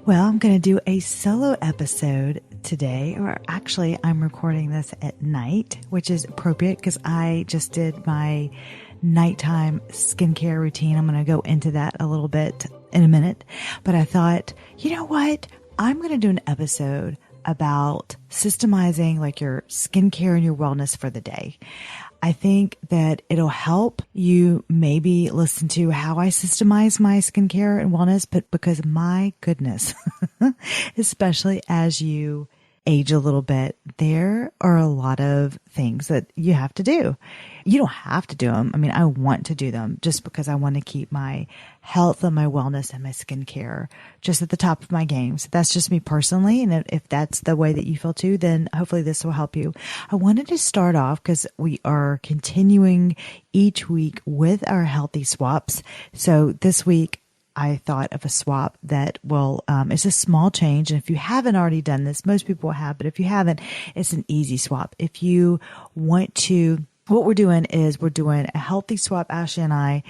Well, I'm going to do a solo episode today, or actually I'm recording this at night, which is appropriate because I just did my nighttime skincare routine. I'm going to go into that a little bit in a minute, but I thought, you know what? I'm going to do an episode about systemizing like your skincare and your wellness for the day. I think that it'll help you maybe listen to how I systemize my skincare and wellness, but because my goodness, especially as you age a little bit, there are a lot of things that you have to do. You don't have to do them. I mean, I want to do them just because I want to keep my health and my wellness and my skincare just at the top of my game. So that's just me personally. And if that's the way that you feel too, then hopefully this will help you. I wanted to start off because we are continuing each week with our healthy swaps. So this week, I thought of a swap that will, it's a small change. And if you haven't already done this, most people have, but if you haven't, it's an easy swap. If you want to, what we're doing is we're doing a healthy swap, Ashley and I,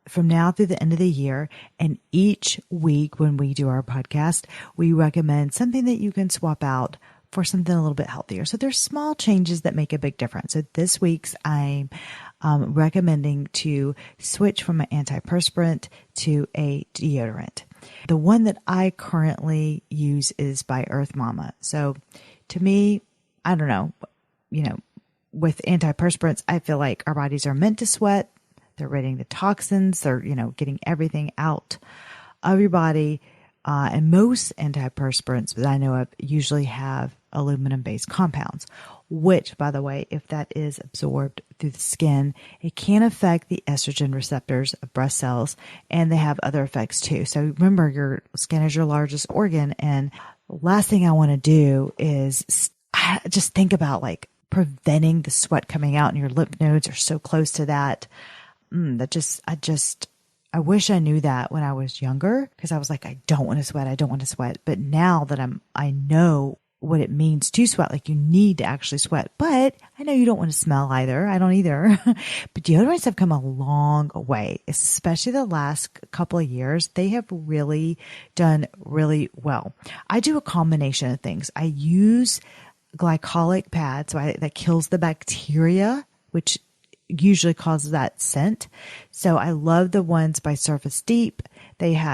from now through the end of the year. And each week when we do our podcast, we recommend something that you can swap out for something a little bit healthier. So there's small changes that make a big difference. So this week's I'm recommending to switch from an antiperspirant to a deodorant. The one that I currently use is by Earth Mama. So to me, I don't know, with antiperspirants, I feel like our bodies are meant to sweat. They're ridding the toxins. They're, getting everything out of your body. And most antiperspirants that I know of usually have aluminum-based compounds, which, by the way, if that is absorbed through the skin, it can affect the estrogen receptors of breast cells, and they have other effects too. So remember, your skin is your largest organ, and the last thing I want to do is just think about like preventing the sweat coming out, and your lymph nodes are so close to that. I wish I knew that when I was younger, because I was like, I don't want to sweat. I don't want to sweat. But now that I know what it means to sweat, like you need to actually sweat, but I know you don't want to smell either. I don't either. But deodorants have come a long way, especially the last couple of years. They have really done really well. I do a combination of things. I use glycolic pads, so that kills the bacteria, which usually causes that scent. So I love the ones by Surface Deep.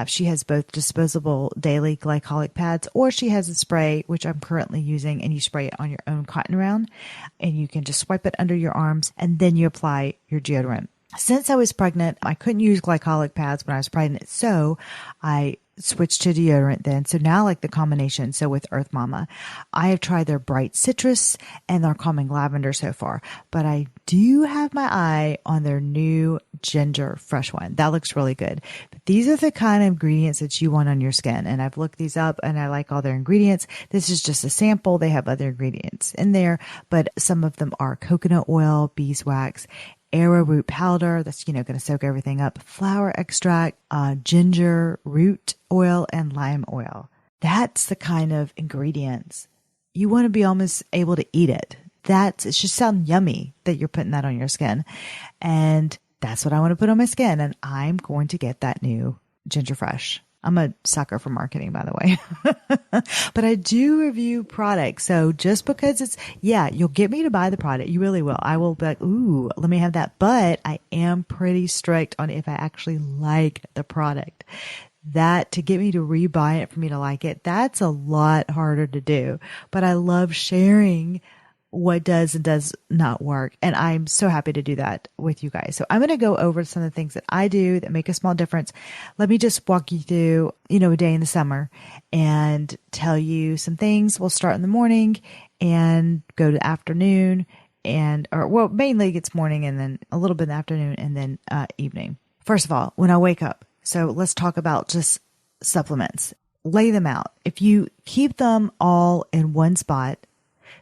She has both disposable daily glycolic pads, or she has a spray, which I'm currently using, and you spray it on your own cotton round, and you can just swipe it under your arms, and then you apply your deodorant. Since I was pregnant, I couldn't use glycolic pads when I was pregnant, so I switched to deodorant then. So now I like the combination. So with Earth Mama, I have tried their Bright Citrus and their Calming Lavender so far, but I do have my eye on their new Ginger Fresh one. That looks really good. But these are the kind of ingredients that you want on your skin. And I've looked these up and I like all their ingredients. This is just a sample. They have other ingredients in there, but some of them are coconut oil, beeswax, arrowroot powder, that's, going to soak everything up, flower extract, ginger root oil, and lime oil. That's the kind of ingredients you want to be almost able to eat it. It should sound yummy that you're putting that on your skin. And that's what I want to put on my skin. And I'm going to get that new Ginger Fresh. I'm a sucker for marketing, by the way, but I do review products. So just because you'll get me to buy the product. You really will. I will be like, ooh, let me have that. But I am pretty strict on if I actually like the product. That to get me to rebuy it, for me to like it, that's a lot harder to do. But I love sharing what does and does not work. And I'm so happy to do that with you guys. So I'm going to go over some of the things that I do that make a small difference. Let me just walk you through, a day in the summer and tell you some things. We'll start in the morning and go to afternoon mainly it's morning and then a little bit in the afternoon and then evening. First of all, when I wake up. So let's talk about just supplements. Lay them out. If you keep them all in one spot,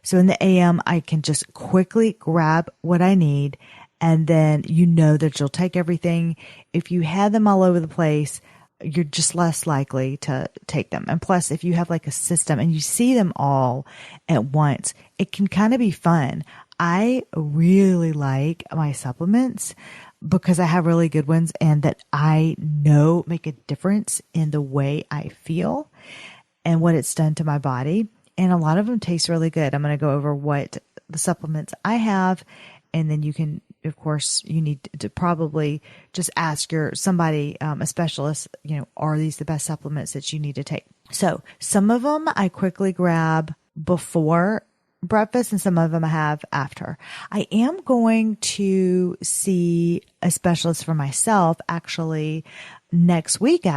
so in the AM, I can just quickly grab what I need, and then that you'll take everything. If you have them all over the place, you're just less likely to take them. And plus, if you have like a system and you see them all at once, it can kind of be fun. I really like my supplements because I have really good ones and that I know make a difference in the way I feel and what it's done to my body. And a lot of them taste really good. I'm going to go over what the supplements I have, and then you can, of course, you need to probably just ask somebody, a specialist, are these the best supplements that you need to take? So some of them I quickly grab before breakfast and some of them I have after. I am going to see a specialist for myself actually next week,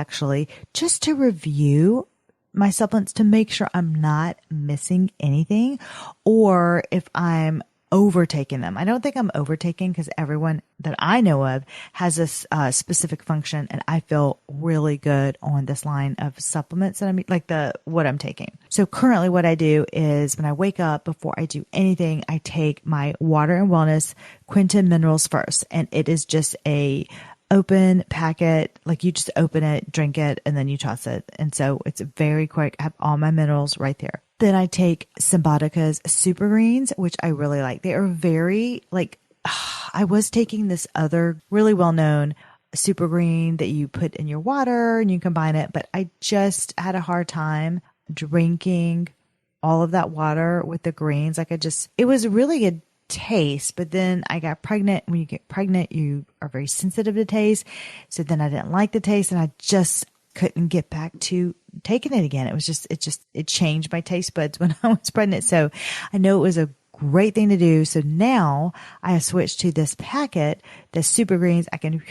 just to review my supplements to make sure I'm not missing anything or if I'm overtaking them. I don't think I'm overtaking because everyone that I know of has a specific function, and I feel really good on this line of supplements that what I'm taking. So currently what I do is when I wake up, before I do anything, I take my Water and Wellness Quinton Minerals first, and it is just a open packet. Like you just open it, drink it, and then you toss it. And so it's very quick. I have all my minerals right there. Then I take Symbiotica's Super Greens, which I really like. They are very I was taking this other really well-known super green that you put in your water and you combine it, but I just had a hard time drinking all of that water with the greens. It was really good taste, but then I got pregnant. When you get pregnant, you are very sensitive to taste. So then I didn't like the taste and I just couldn't get back to taking it again. It changed my taste buds when I was pregnant. So I know it was a great thing to do. So now I have switched to this packet, the Super Greens. I can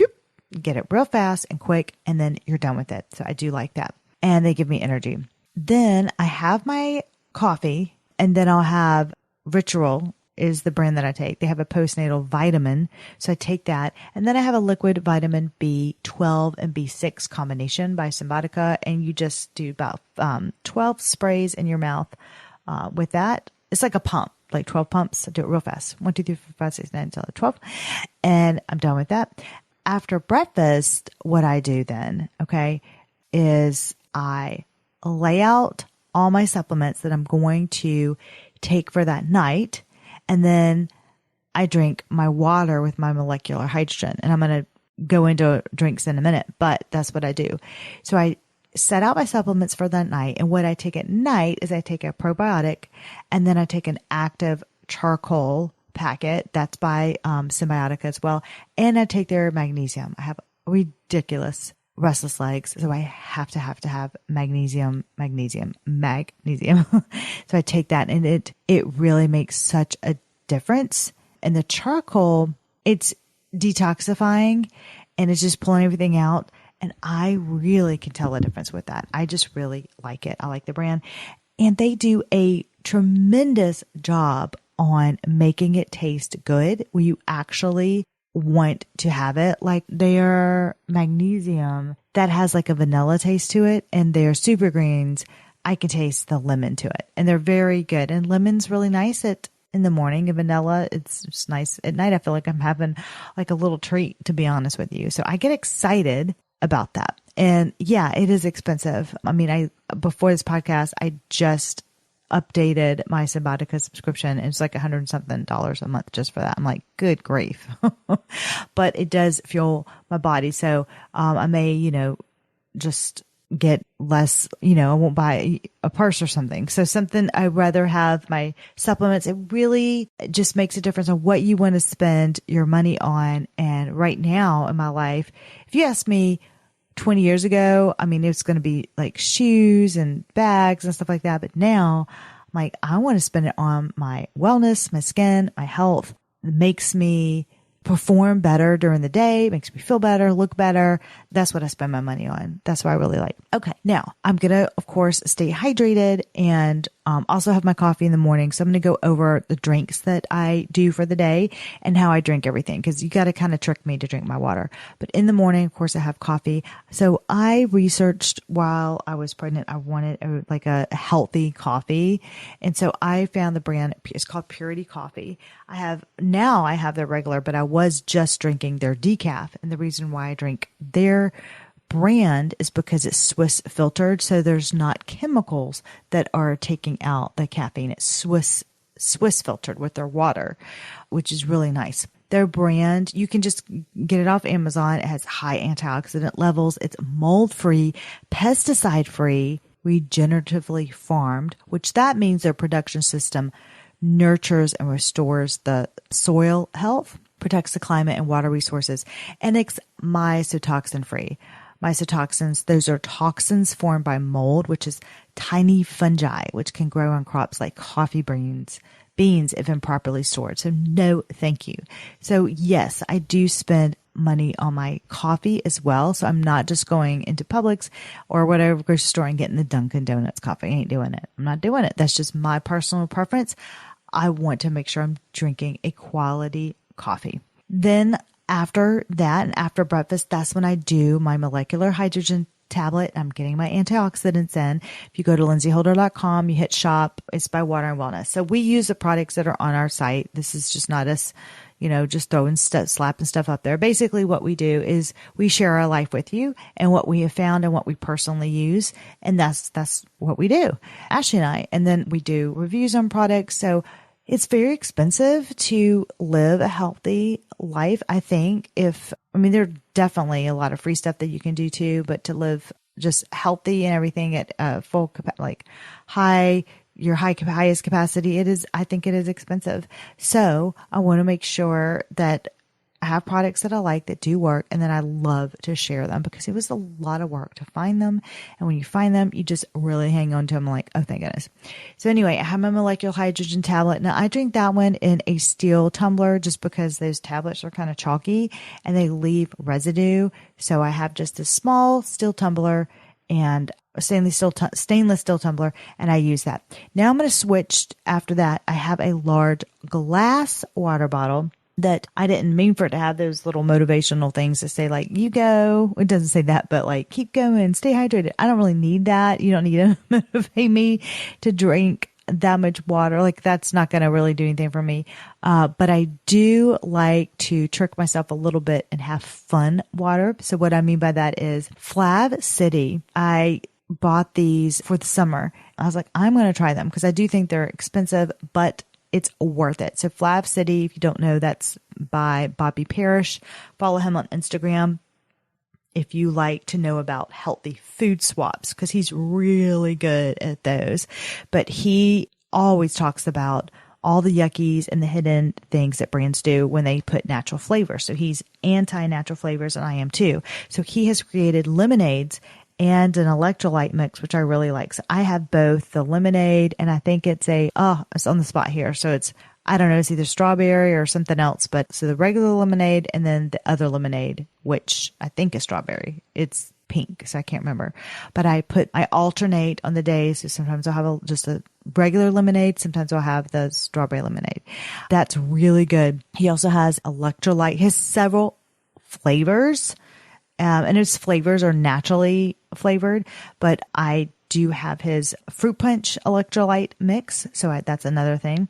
get it real fast and quick, and then you're done with it. So I do like that. And they give me energy. Then I have my coffee, and then I'll have Ritual is the brand that I take. They have a postnatal vitamin. So I take that. And then I have a liquid vitamin B12 and B6 combination by Symbiotica. And you just do about 12 sprays in your mouth with that. It's like a pump, like 12 pumps. I do it real fast. 1, 2, 3, 4, 5, 6, 9, 10, 12. And I'm done with that. After breakfast, what I do then, is I lay out all my supplements that I'm going to take for that night. And then I drink my water with my molecular hydrogen. And I'm going to go into drinks in a minute, but that's what I do. So I set out my supplements for that night. And what I take at night is I take a probiotic, and then I take an active charcoal packet. That's by Symbiotica as well. And I take their magnesium. I have ridiculous restless legs. So I have to have magnesium. So I take that, and it really makes such a difference. And the charcoal, it's detoxifying and it's just pulling everything out. And I really can tell a difference with that. I just really like it. I like the brand, and they do a tremendous job on making it taste good when you actually want to have it. Like their magnesium that has like a vanilla taste to it, and their Super Greens, I can taste the lemon to it, and they're very good. And lemon's really nice in the morning, and vanilla, it's just nice at night. I feel like I'm having like a little treat, to be honest with you. So I get excited about that. And yeah, it is expensive. I mean, before this podcast, I just updated my Symbiotica subscription. It's like $100 something a month just for that. I'm like, good grief. But it does fuel my body. So I may, just get less, I won't buy a purse or something. So I'd rather have my supplements. It really just makes a difference on what you want to spend your money on. And right now in my life, if you ask me 20 years ago, I mean, it's going to be like shoes and bags and stuff like that. But now I'm like, I want to spend it on my wellness, my skin, my health. It makes me perform better during the day, makes me feel better, look better. That's what I spend my money on. That's what I really like. Okay. Now I'm going to, of course, stay hydrated and also have my coffee in the morning. So I'm going to go over the drinks that I do for the day and how I drink everything, because you got to kind of trick me to drink my water. But in the morning, of course, I have coffee. So I researched while I was pregnant, I wanted a healthy coffee. And so I found the brand, it's called Purity Coffee. I have their regular, but I was just drinking their decaf. And the reason why I drink their brand is because it's Swiss filtered. So there's not chemicals that are taking out the caffeine. It's Swiss Swiss filtered with their water, which is really nice. Their brand, you can just get it off Amazon. It has high antioxidant levels. It's mold free, pesticide free, regeneratively farmed, which that means their production system nurtures and restores the soil health, protects the climate and water resources, and it's mycotoxin free. Mycotoxins, those are toxins formed by mold, which is tiny fungi, which can grow on crops like coffee beans if improperly stored. So no, thank you. So yes, I do spend money on my coffee as well. So I'm not just going into Publix or whatever grocery store and getting the Dunkin' Donuts coffee. I ain't doing it. I'm not doing it. That's just my personal preference. I want to make sure I'm drinking a quality coffee. Then after that and after breakfast, that's when I do my molecular hydrogen tablet. I'm getting my antioxidants in. If you go to lindseyholder.com, you hit shop, it's by Water and Wellness. So we use the products that are on our site. This is just not us, just throwing stuff, slapping stuff up there. Basically what we do is we share our life with you and what we have found and what we personally use. And that's what we do, Ashley and I. And then we do reviews on products. So it's very expensive to live a healthy life, I think. There are definitely a lot of free stuff that you can do too, but to live just healthy and everything at full, your highest capacity, I think it is expensive. So I want to make sure that I have products that I like that do work, and then I love to share them because it was a lot of work to find them. And when you find them, you just really hang on to them like, oh, thank goodness. So anyway, I have my molecular hydrogen tablet. Now I drink that one in a steel tumbler just because those tablets are kind of chalky and they leave residue. So I have just a small steel tumbler and a stainless steel tumbler, and I use that. Now I'm going to switch. After that, I have a large glass water bottle that I didn't mean for it to have those little motivational things to say like, you go. It doesn't say that, but like, keep going, stay hydrated. I don't really need that. You don't need to motivate me to drink that much water. Like that's not going to really do anything for me. But I do like to trick myself a little bit and have fun water. So what I mean by that is Flav City. I bought these for the summer. I was like, I'm going to try them because I do think they're expensive, but it's worth it. So Flav City, if you don't know, that's by Bobby Parrish. Follow him on Instagram if you like to know about healthy food swaps, because he's really good at those. But he always talks about all the yuckies and the hidden things that brands do when they put natural flavors. So he's anti-natural flavors, and I am too. So he has created lemonades and an electrolyte mix, which I really like. So I have both the lemonade, and I think it's it's on the spot here. So it's either strawberry or something else, but so the regular lemonade and then the other lemonade, which I think is strawberry. It's pink, so I can't remember, but I alternate on the days. So sometimes I'll have just a regular lemonade. Sometimes I'll have the strawberry lemonade. That's really good. He also has electrolyte. He has several flavors. And his flavors are naturally flavored, but I do have his fruit punch electrolyte mix. So that's another thing.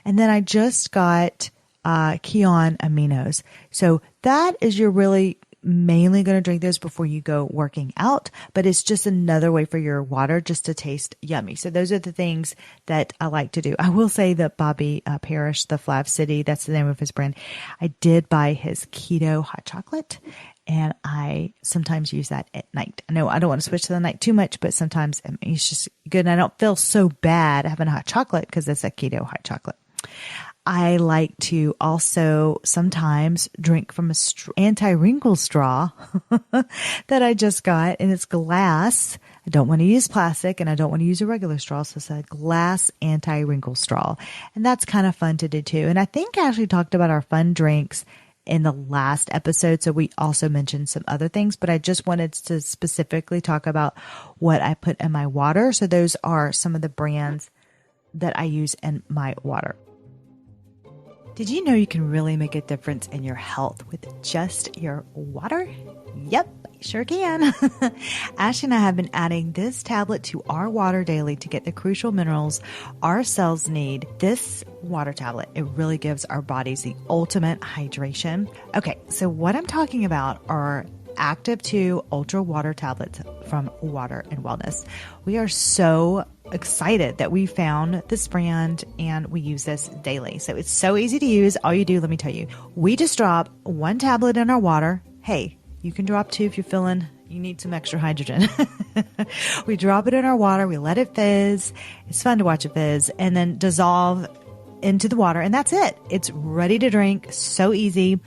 And then I just got Kion aminos. So that is you're really mainly going to drink those before you go working out, but it's just another way for your water just to taste yummy. So those are the things that I like to do. I will say that Bobby Parrish, the Flav City, that's the name of his brand. I did buy his keto hot chocolate, and I sometimes use that at night. I know I don't want to switch to the night too much, but sometimes it's just good. And I don't feel so bad having a hot chocolate because it's a keto hot chocolate. I like to also sometimes drink from a anti-wrinkle straw that I just got, and it's glass. I don't want to use plastic, and I don't want to use a regular straw, so it's a glass anti-wrinkle straw. And that's kind of fun to do too. And I think I actually talked about our fun drinks in the last episode, so we also mentioned some other things, but I just wanted to specifically talk about what I put in my water. So those are some of the brands that I use in my water. Did you know you can really make a difference in your health with just your water? Yep, sure can. Ash and I have been adding this tablet to our water daily to get the crucial minerals our cells need. This water tablet, it really gives our bodies the ultimate hydration. Okay, so what I'm talking about are Active 2 Ultra Water Tablets from Water and Wellness. We are so excited that we found this brand and we use this daily. So it's so easy to use. All you do, let me tell you, we just drop 1 tablet in our water. Hey, you can drop 2 if you're feeling you need some extra hydrogen. We drop it in our water. We let it fizz. It's fun to watch it fizz, and then dissolve into the water. And that's it. It's ready to drink. So easy.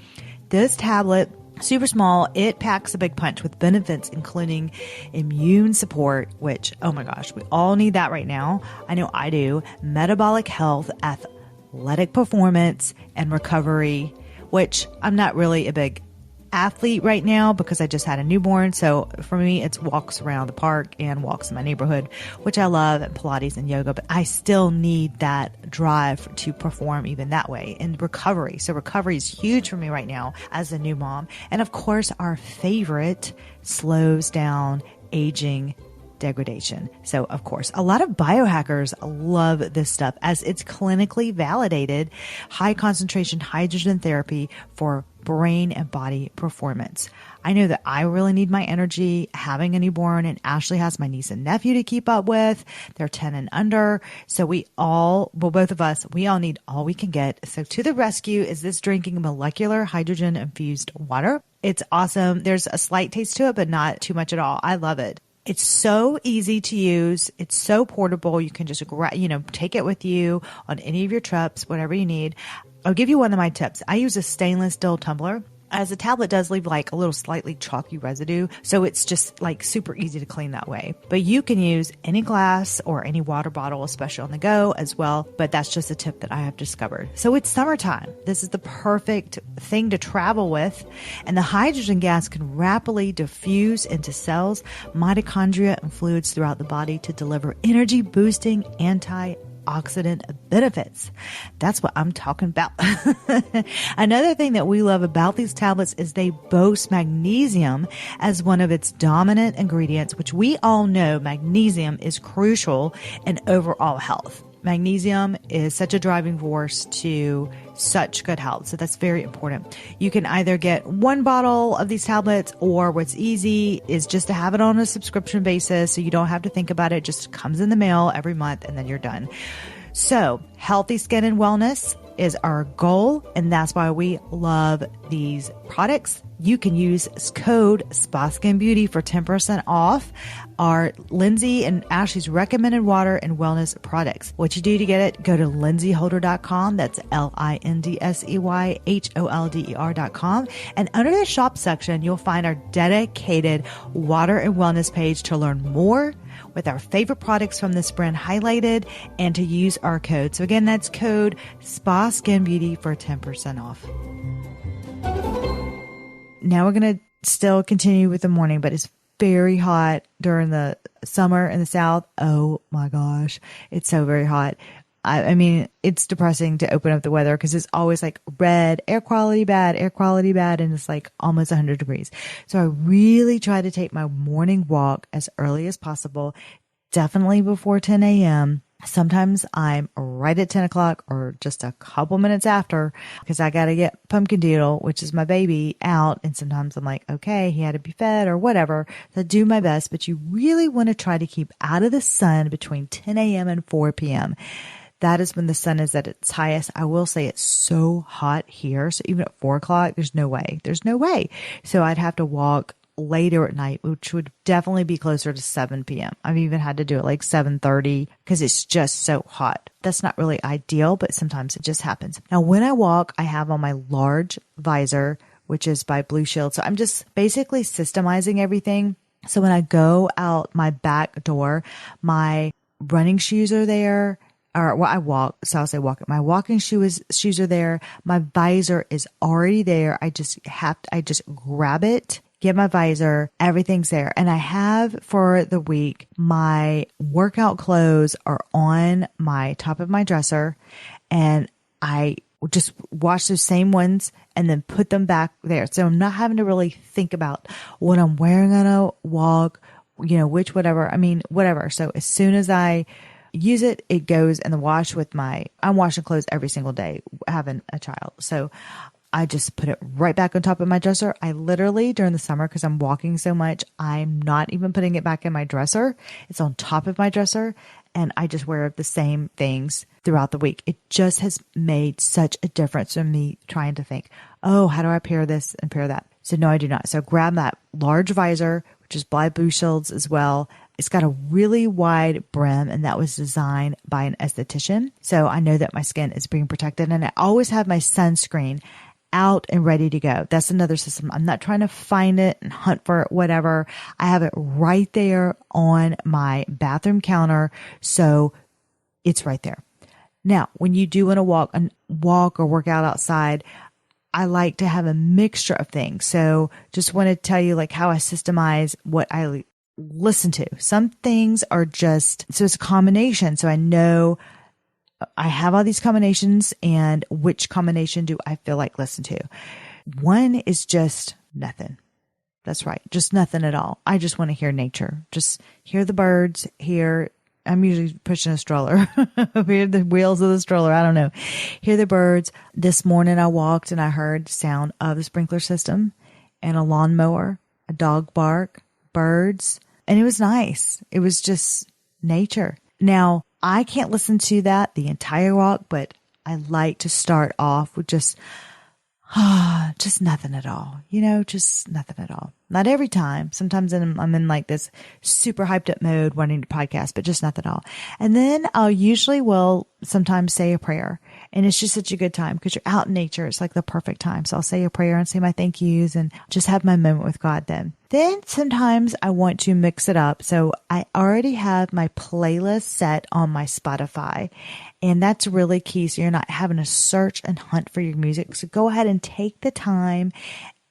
This tablet, super small. It packs a big punch with benefits, including immune support, which, oh my gosh, we all need that right now. I know I do. Metabolic health, athletic performance, and recovery, which I'm not really a big athlete right now because I just had a newborn. So for me, it's walks around the park and walks in my neighborhood, which I love, and Pilates and yoga, but I still need that drive to perform even that way, and recovery. So recovery is huge for me right now as a new mom. And of course, our favorite, slows down aging degradation. So of course, a lot of biohackers love this stuff as it's clinically validated high concentration hydrogen therapy for brain and body performance. I know that I really need my energy having a newborn, and Ashley has my niece and nephew to keep up with. They're 10 and under. So both of us, we all need all we can get. So to the rescue is this drinking molecular hydrogen infused water. It's awesome. There's a slight taste to it, but not too much at all. I love it. It's so easy to use. It's so portable. You can just, take it with you on any of your trips, whatever you need. I'll give you one of my tips. I use a stainless steel tumbler, as the tablet does leave like a little slightly chalky residue. So it's just like super easy to clean that way. But you can use any glass or any water bottle, especially on the go as well. But that's just a tip that I have discovered. So it's summertime. This is the perfect thing to travel with. And the hydrogen gas can rapidly diffuse into cells, mitochondria, and fluids throughout the body to deliver energy boosting antioxidant benefits. That's what I'm talking about. Another thing that we love about these tablets is they boast magnesium as one of its dominant ingredients, which we all know magnesium is crucial in overall health. Magnesium is such a driving force to such good health. So that's very important. You can either get 1 bottle of these tablets, or what's easy is just to have it on a subscription basis. So you don't have to think about it. It just comes in the mail every month and then you're done. So healthy skin and wellness is our goal. And that's why we love these products. You can use code SPASkinBeauty for 10% off our Lindsey and Ashley's recommended water and wellness products. What you do to get it, go to lindseyholder.com. That's LINDSEYHOLDER.com. And under the shop section, you'll find our dedicated water and wellness page to learn more with our favorite products from this brand highlighted and to use our code. So again, that's code SPASkinBeauty for 10% off. Now we're going to still continue with the morning, but it's very hot during the summer in the South. Oh my gosh. It's so very hot. I mean, it's depressing to open up the weather because it's always like red, air quality bad, and it's like almost 100 degrees. So I really try to take my morning walk as early as possible, definitely before 10 a.m. Sometimes I'm right at 10 o'clock or just a couple minutes after because I got to get Pumpkin Doodle, which is my baby, out. And sometimes I'm like, okay, he had to be fed or whatever. So I do my best, but you really want to try to keep out of the sun between 10 a.m. and 4 p.m. That is when the sun is at its highest. I will say it's so hot here. So even at 4 o'clock, there's no way. So I'd have to walk later at night, which would definitely be closer to 7 p.m. I've even had to do it like 7:30 because it's just so hot. That's not really ideal, but sometimes it just happens. Now, when I walk, I have on my large visor, which is by Blue Shield. So I'm just basically systemizing everything. So when I go out my back door, my running shoes are there. Or I walk. So I'll say walk. My walking shoes are there. My visor is already there. I just grab it, get my visor, everything's there. And I have for the week, my workout clothes are on my top of my dresser, and I just wash those same ones and then put them back there. So I'm not having to really think about what I'm wearing on a walk, whatever. So as soon as I use it, it goes in the wash I'm washing clothes every single day having a child. So I just put it right back on top of my dresser. I literally, during the summer, because I'm walking so much, I'm not even putting it back in my dresser. It's on top of my dresser. and I just wear the same things throughout the week. It just has made such a difference in me trying to think, oh, how do I pair this and pair that? So no, I do not. So grab that large visor, which is by Blue Shields as well. It's got a really wide brim, and that was designed by an esthetician. So I know that my skin is being protected, and I always have my sunscreen out and ready to go. That's another system. I'm not trying to find it and hunt for it, whatever. I have it right there on my bathroom counter. So it's right there. Now, when you do want to walk or work out outside, I like to have a mixture of things. So just want to tell you like how I systemize what I listen to. Some things are just, so it's a combination. So I know I have all these combinations, and which combination do I feel like listen to? One is just nothing. That's right. Just nothing at all. I just want to hear nature. Just hear the birds, I'm usually pushing a stroller. Hear the wheels of the stroller. I don't know. Hear the birds. This morning I walked and I heard the sound of the sprinkler system and a lawnmower, a dog bark, birds. And it was nice. It was just nature. Now, I can't listen to that the entire walk, but I like to start off with just nothing at all, just nothing at all. Not every time. Sometimes I'm in like this super hyped up mode wanting to podcast, but just nothing at all. And then I'll usually will sometimes say a prayer, and it's just such a good time because you're out in nature. It's like the perfect time. So I'll say a prayer and say my thank yous and just have my moment with God then. Then sometimes I want to mix it up. So I already have my playlist set on my Spotify, and that's really key. So you're not having to search and hunt for your music. So go ahead and take the time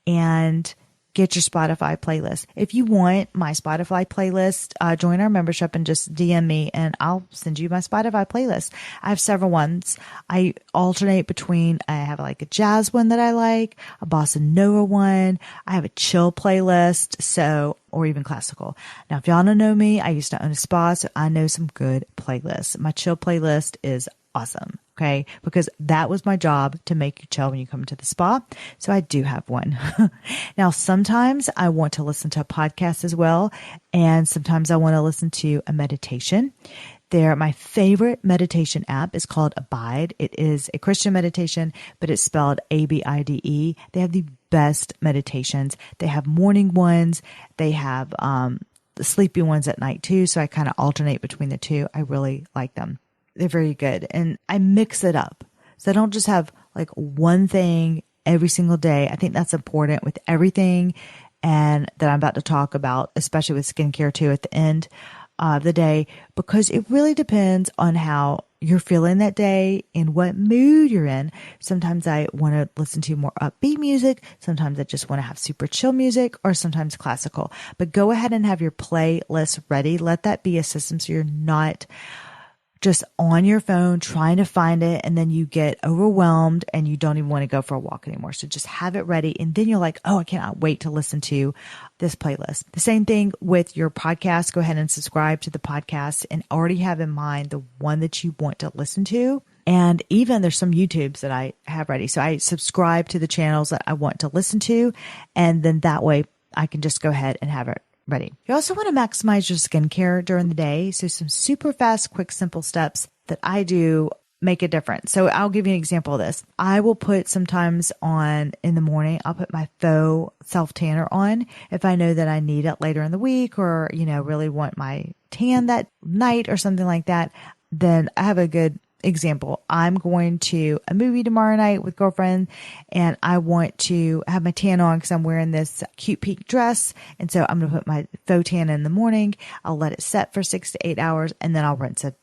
and get your Spotify playlist. If you want my Spotify playlist, join our membership and just DM me and I'll send you my Spotify playlist. I have several ones. I alternate between, I have like a jazz one that I like, a bossa nova one. I have a chill playlist. Or even classical. Now, if y'all don't know me, I used to own a spa, so I know some good playlists. My chill playlist is awesome. Okay. Because that was my job, to make you chill when you come to the spa. So I do have one. Now, sometimes I want to listen to a podcast as well. And sometimes I want to listen to a meditation. My favorite meditation app is called Abide. It is a Christian meditation, but it's spelled ABIDE. They have the best meditations. They have morning ones. They have the sleepy ones at night too. So I kind of alternate between the two. I really like them. They're very good. And I mix it up. So I don't just have like one thing every single day. I think that's important with everything and that I'm about to talk about, especially with skincare too at the end of the day, because it really depends on how you're feeling that day and what mood you're in. Sometimes I want to listen to more upbeat music. Sometimes I just want to have super chill music, or sometimes classical. But go ahead and have your playlist ready. Let that be a system so you're not just on your phone trying to find it, and then you get overwhelmed and you don't even want to go for a walk anymore. So just have it ready, and then you're like, oh, I cannot wait to listen to this playlist. The same thing with your podcast. Go ahead and subscribe to the podcast and already have in mind the one that you want to listen to. And even there's some YouTubes that I have ready. So I subscribe to the channels that I want to listen to, and then that way I can just go ahead and have it ready. You also want to maximize your skincare during the day. So some super fast, quick, simple steps that I do make a difference. So I'll give you an example of this. I will put sometimes on in the morning, I'll put my faux self tanner on if I know that I need it later in the week, or, really want my tan that night or something like that. Then I have a good example. I'm going to a movie tomorrow night with girlfriend, and I want to have my tan on because I'm wearing this cute pink dress. And so I'm going to put my faux tan in the morning. I'll let it set for 6 to 8 hours, and then I'll rinse it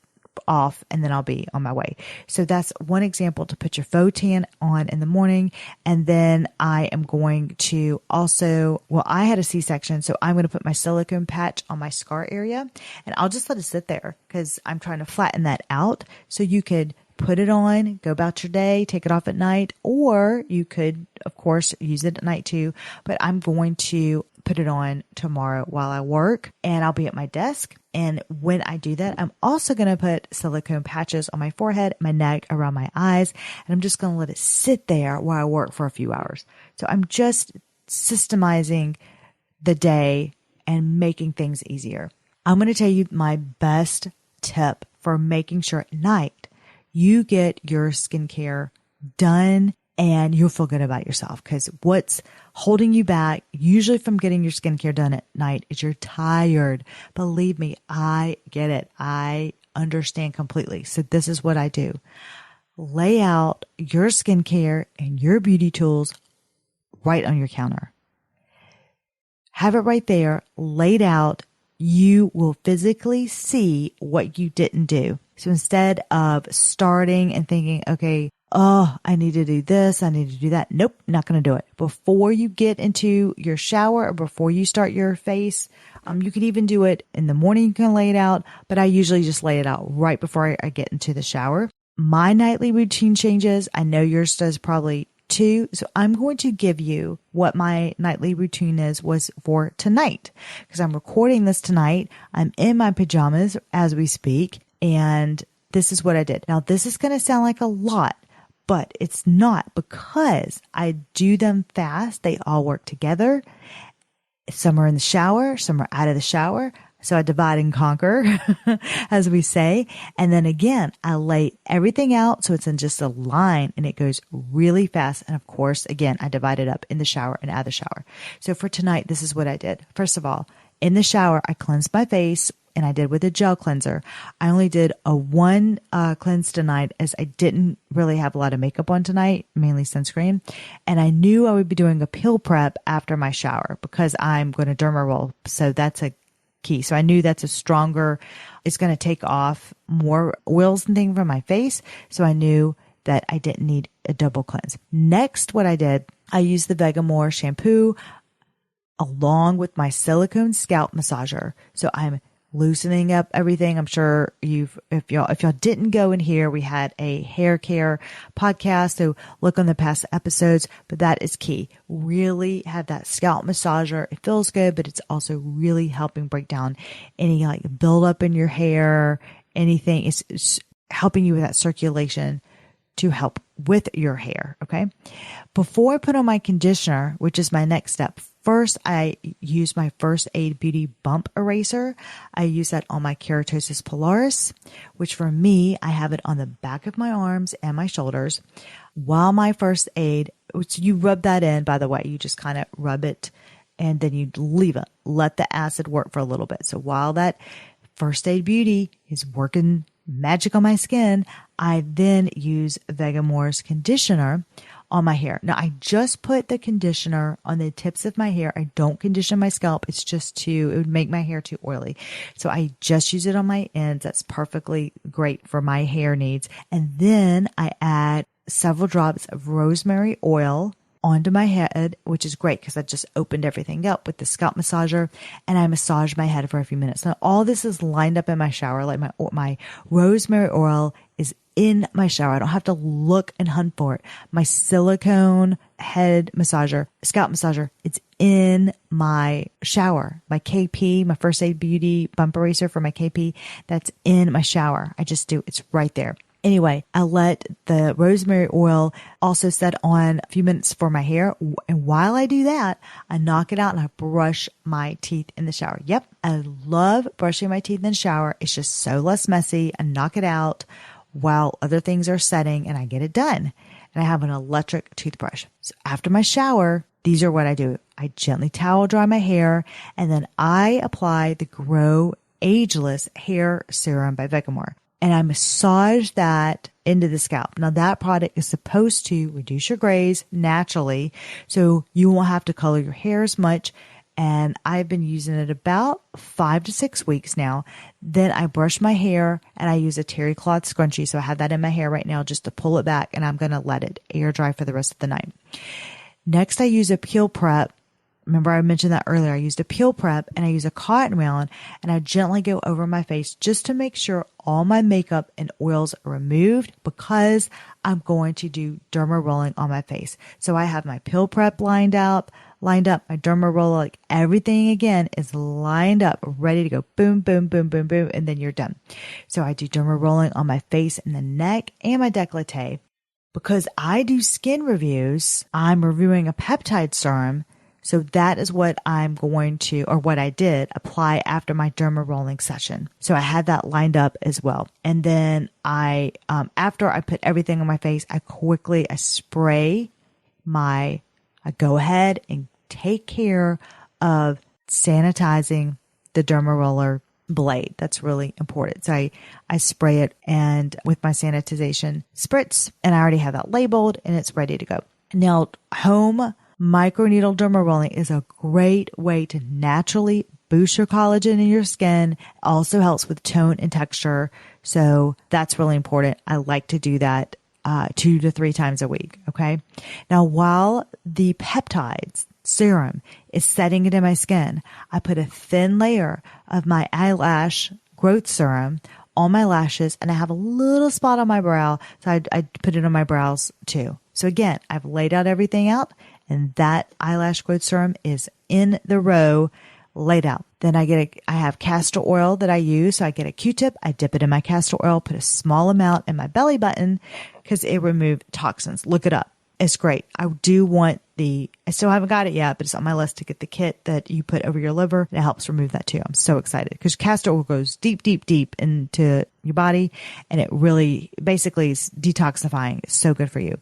off, and then I'll be on my way. So that's one example, to put your faux tan on in the morning. And then I am going to also, I had a C-section, so I'm going to put my silicone patch on my scar area, and I'll just let it sit there because I'm trying to flatten that out. So you could put it on, go about your day, take it off at night, or you could, of course, use it at night too. But I'm going to put it on tomorrow while I work, and I'll be at my desk. And when I do that, I'm also going to put silicone patches on my forehead, my neck, around my eyes, and I'm just going to let it sit there while I work for a few hours. So I'm just systemizing the day and making things easier. I'm going to tell you my best tip for making sure at night you get your skincare done and you'll feel good about yourself. Because what's holding you back usually from getting your skincare done at night is you're tired. Believe me, I get it. I understand completely. So this is what I do. Lay out your skincare and your beauty tools right on your counter. Have it right there, laid out. You will physically see what you didn't do. So instead of starting and thinking, okay, oh, I need to do this, I need to do that. Nope, not going to do it. Before you get into your shower or before you start your face, you can even do it in the morning. You can lay it out, but I usually just lay it out right before I get into the shower. My nightly routine changes. I know yours does probably too. So I'm going to give you what my nightly routine was for tonight, because I'm recording this tonight. I'm in my pajamas as we speak, and this is what I did. Now, this is going to sound like a lot, but it's not, because I do them fast. They all work together. Some are in the shower, some are out of the shower. So I divide and conquer, as we say. And then again, I lay everything out so it's in just a line and it goes really fast. And of course, again, I divide it up in the shower and out of the shower. So for tonight, this is what I did. First of all, in the shower, I cleansed my face, and I did with a gel cleanser. I only did a one cleanse tonight, as I didn't really have a lot of makeup on tonight, mainly sunscreen. And I knew I would be doing a peel prep after my shower because I'm going to dermaroll. So that's a key. So I knew that's it's going to take off more oils and things from my face. So I knew that I didn't need a double cleanse. Next, what I did, I used the Vegamour shampoo along with my silicone scalp massager. So I'm loosening up everything. I'm sure if y'all didn't go in here, we had a hair care podcast. So look on the past episodes, but that is key. Really have that scalp massager. It feels good, but it's also really helping break down any like buildup in your hair, anything. It's helping you with that circulation to help with your hair. Okay. Before I put on my conditioner, which is my next step, first, I use my First Aid Beauty Bump Eraser. I use that on my keratosis pilaris, which for me, I have it on the back of my arms and my shoulders. While my First Aid, which you rub that in, by the way, you just kind of rub it and then you leave it. Let the acid work for a little bit. So while that First Aid Beauty is working magic on my skin, I then use Vegamour's conditioner on my hair. Now, I just put the conditioner on the tips of my hair. I don't condition my scalp. It would make my hair too oily. So I just use it on my ends. That's perfectly great for my hair needs. And then I add several drops of rosemary oil onto my head, which is great because I just opened everything up with the scalp massager, and I massage my head for a few minutes. Now, all this is lined up in my shower. Like my rosemary oil is in my shower. I don't have to look and hunt for it. My silicone head massager, scalp massager, it's in my shower. My KP, my First Aid Beauty Bump Eraser for my KP, that's in my shower. I just do. It's right there. Anyway, I let the rosemary oil also set on a few minutes for my hair. And while I do that, I knock it out and I brush my teeth in the shower. Yep. I love brushing my teeth in the shower. It's just so less messy. I knock it out while other things are setting and I get it done. And I have an electric toothbrush. So after my shower, these are what I do. I gently towel dry my hair, and then I apply the Grow Ageless Hair Serum by Vegamour. And I massage that into the scalp. Now, that product is supposed to reduce your grays naturally, so you won't have to color your hair as much. And I've been using it about 5 to 6 weeks now. Then I brush my hair and I use a terry cloth scrunchie. So I have that in my hair right now just to pull it back, and I'm going to let it air dry for the rest of the night. Next, I use a peel prep. Remember, I mentioned that earlier. I used a peel prep and I use a cotton round, and I gently go over my face just to make sure all my makeup and oils are removed, because I'm going to do derma rolling on my face. So I have my peel prep lined up, my derma roller, like everything again is lined up, ready to go. Boom, boom, boom, boom, boom. And then you're done. So I do derma rolling on my face and the neck and my décolleté. Because I do skin reviews, I'm reviewing a peptide serum. So that is what I'm going to, or what I did, apply after my derma rolling session. So I had that lined up as well. And then after I put everything on my face, I go ahead and take care of sanitizing the dermaroller blade. That's really important. So I spray it and with my sanitization spritz, and I already have that labeled and it's ready to go. Now, home microneedle derma rolling is a great way to naturally boost your collagen in your skin. Also helps with tone and texture. So that's really important. I like to do that 2 to 3 times a week. Okay. Now, while the peptides serum is setting into my skin, I put a thin layer of my eyelash growth serum on my lashes, and I have a little spot on my brow. So I put it on my brows too. So again, I've laid out everything out, and that eyelash growth serum is in the row laid out. Then I have castor oil that I use. So I get a Q-tip, I dip it in my castor oil, put a small amount in my belly button because it removes toxins. Look it up. It's great. I still haven't got it yet, but it's on my list to get the kit that you put over your liver. It helps remove that too. I'm so excited because castor oil goes deep, deep, deep into your body, and it really basically is detoxifying. It's so good for you.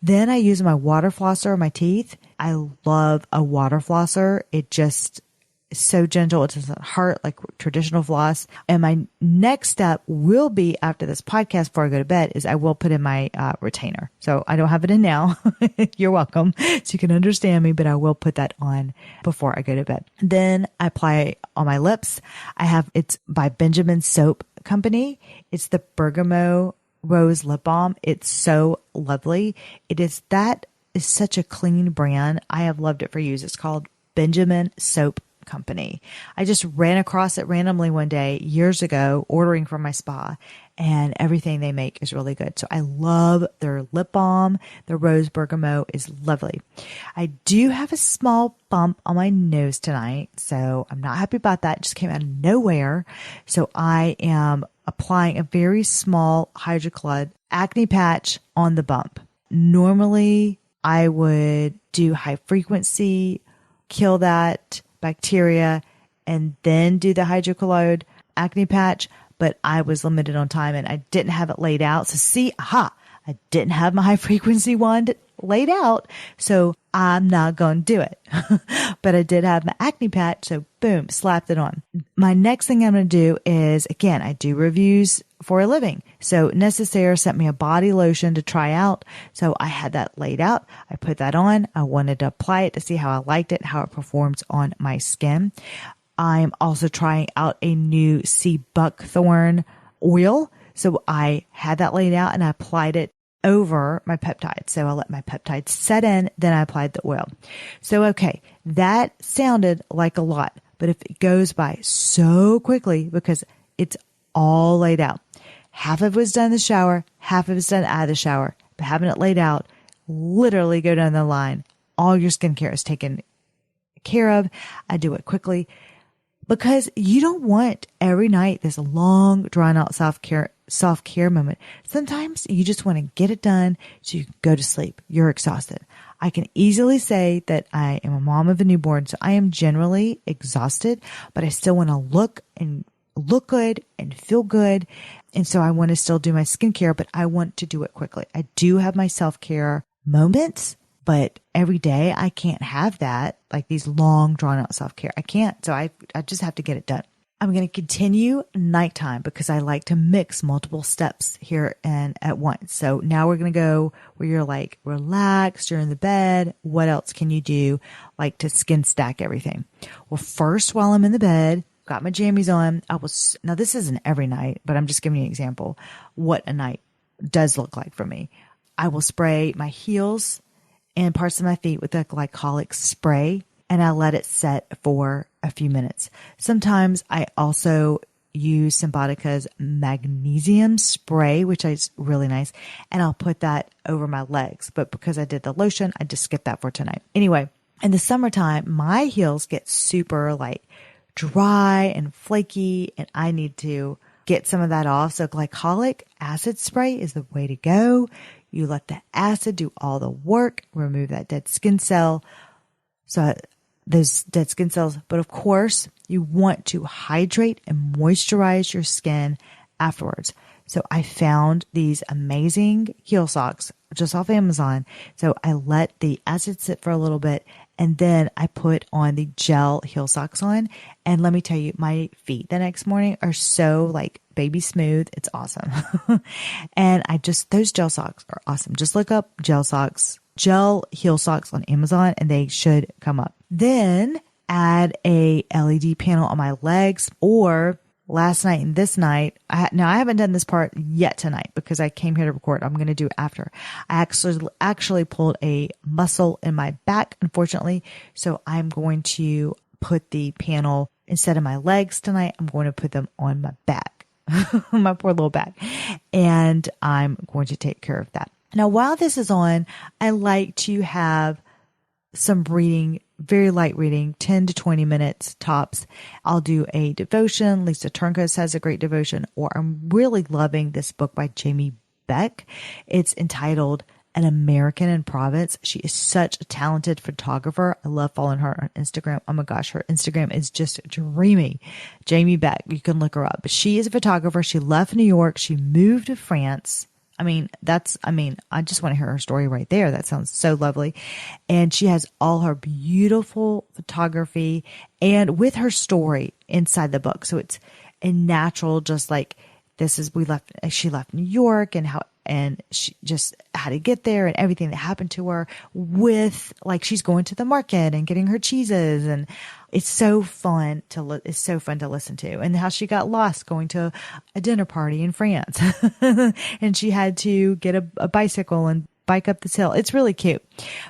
Then I use my water flosser on my teeth. I love a water flosser. It just is so gentle. It doesn't hurt like traditional floss. And my next step will be, after this podcast before I go to bed, is I will put in my retainer. So I don't have it in now. You're welcome. So you can understand me, but I will put that on before I go to bed. Then I apply on my lips. It's by Benjamin Soap Company. It's the Bergamot Rose Lip Balm. It's so lovely. That is such a clean brand. I have loved it for years. It's called Benjamin Soap Company. I just ran across it randomly one day years ago, ordering from my spa, and everything they make is really good. So I love their lip balm. The rose bergamot is lovely. I do have a small bump on my nose tonight, so I'm not happy about that. It just came out of nowhere. So I am applying a very small hydrocolloid acne patch on the bump. Normally I would do high frequency, kill that bacteria, and then do the hydrocolloid acne patch, but I was limited on time and I didn't have it laid out. So I didn't have my high frequency wand laid out, so I'm not going to do it. But I did have my acne patch, so boom, slapped it on. My next thing I'm going to do is, again, I do reviews for a living. So Necessaire sent me a body lotion to try out. So I had that laid out. I put that on. I wanted to apply it to see how I liked it, how it performs on my skin. I'm also trying out a new sea buckthorn oil. So I had that laid out and I applied it over my peptides. So I let my peptides set in, then I applied the oil. So, okay, that sounded like a lot, but if it goes by so quickly because it's all laid out. Half of it was done in the shower, half of it was done out of the shower, but having it laid out, literally go down the line. All your skincare is taken care of. I do it quickly because you don't want every night this long, drawn out self-care moment. Sometimes you just want to get it done so you can go to sleep. You're exhausted. I can easily say that I am a mom of a newborn, so I am generally exhausted, but I still want to look good and feel good. And so I want to still do my skincare, but I want to do it quickly. I do have my self-care moments, but every day I can't have that, like these long drawn out self-care. I can't. So I just have to get it done. I'm going to continue nighttime because I like to mix multiple steps here and at once. So now we're going to go where you're like relaxed, you're in the bed. What else can you do like to skin stack everything? Well, first, while I'm in the bed, got my jammies on. Now this isn't every night, but I'm just giving you an example what a night does look like for me. I will spray my heels and parts of my feet with a glycolic spray, and I let it set for a few minutes. Sometimes I also use Symbiotica's magnesium spray, which is really nice, and I'll put that over my legs. But because I did the lotion, I just skipped that for tonight. Anyway, in the summertime, my heels get super dry and flaky, and I need to get some of that off. So glycolic acid spray is the way to go. You let the acid do all the work, remove that dead skin cell. So those dead skin cells. But of course, you want to hydrate and moisturize your skin afterwards. So I found these amazing heel socks just off Amazon. So I let the acid sit for a little bit, and then I put on the gel heel socks on. And let me tell you, my feet the next morning are so like baby smooth. It's awesome. And those gel socks are awesome. Just look up gel heel socks on Amazon, and they should come up. Then add a LED panel on my legs, or last night and this night, I haven't done this part yet tonight because I came here to record. I'm going to do it after. I actually pulled a muscle in my back, unfortunately. So I'm going to put the panel instead of my legs tonight. I'm going to put them on my back, my poor little back. And I'm going to take care of that. Now, while this is on, I like to have some reading, very light reading, 10 to 20 minutes tops. I'll do a devotion. Lisa Turnquist has a great devotion, or I'm really loving this book by Jamie Beck. It's entitled An American in Province. She is such a talented photographer. I love following her on Instagram. Oh my gosh, her Instagram is just dreamy. Jamie Beck, you can look her up. But she is a photographer. She left New York. She moved to France. I just want to hear her story right there. That sounds so lovely. And she has all her beautiful photography and with her story inside the book. So it's a natural, just like she left New York and she just had to get there and everything that happened to her with, like, she's going to the market and getting her cheeses, and it's so fun to listen to, and how she got lost going to a dinner party in France and she had to get a bicycle and bike up this hill. It's really cute,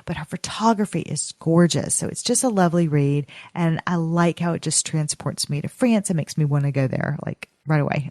but her photography is gorgeous. So it's just a lovely read. And I like how it just transports me to France. It makes me want to go there like right away.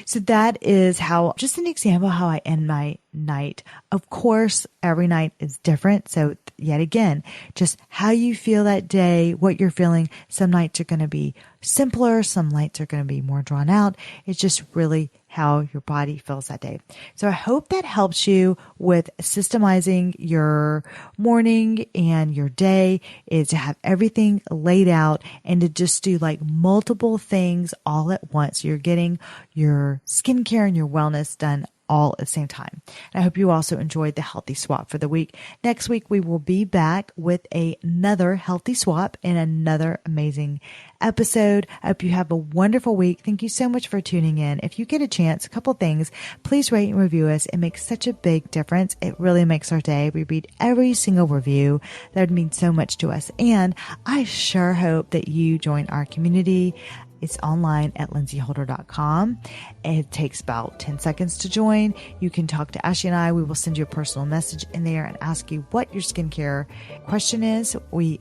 So that is just an example how I end my night. Of course, every night is different. So yet again, just how you feel that day, what you're feeling. Some nights are going to be simpler. Some nights are going to be more drawn out. It's just really how your body feels that day. So I hope that helps you with systemizing your morning and your day, is to have everything laid out and to just do like multiple things all at once. You're getting your skincare and your wellness done all at the same time. And I hope you also enjoyed the healthy swap for the week. Next week, we will be back with another healthy swap and another amazing episode. I hope you have a wonderful week. Thank you so much for tuning in. If you get a chance, a couple things, please rate and review us. It makes such a big difference. It really makes our day. We read every single review. That would mean so much to us. And I sure hope that you join our community. It's online at lindseyholder.com. It takes about 10 seconds to join. You can talk to Ashley and I. We will send you a personal message in there and ask you what your skincare question is. We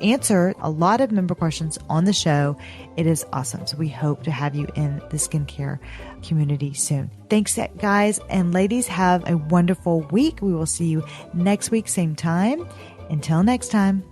answer a lot of member questions on the show. It is awesome. So we hope to have you in the skincare community soon. Thanks, guys and ladies. Have a wonderful week. We will see you next week, same time. Until next time.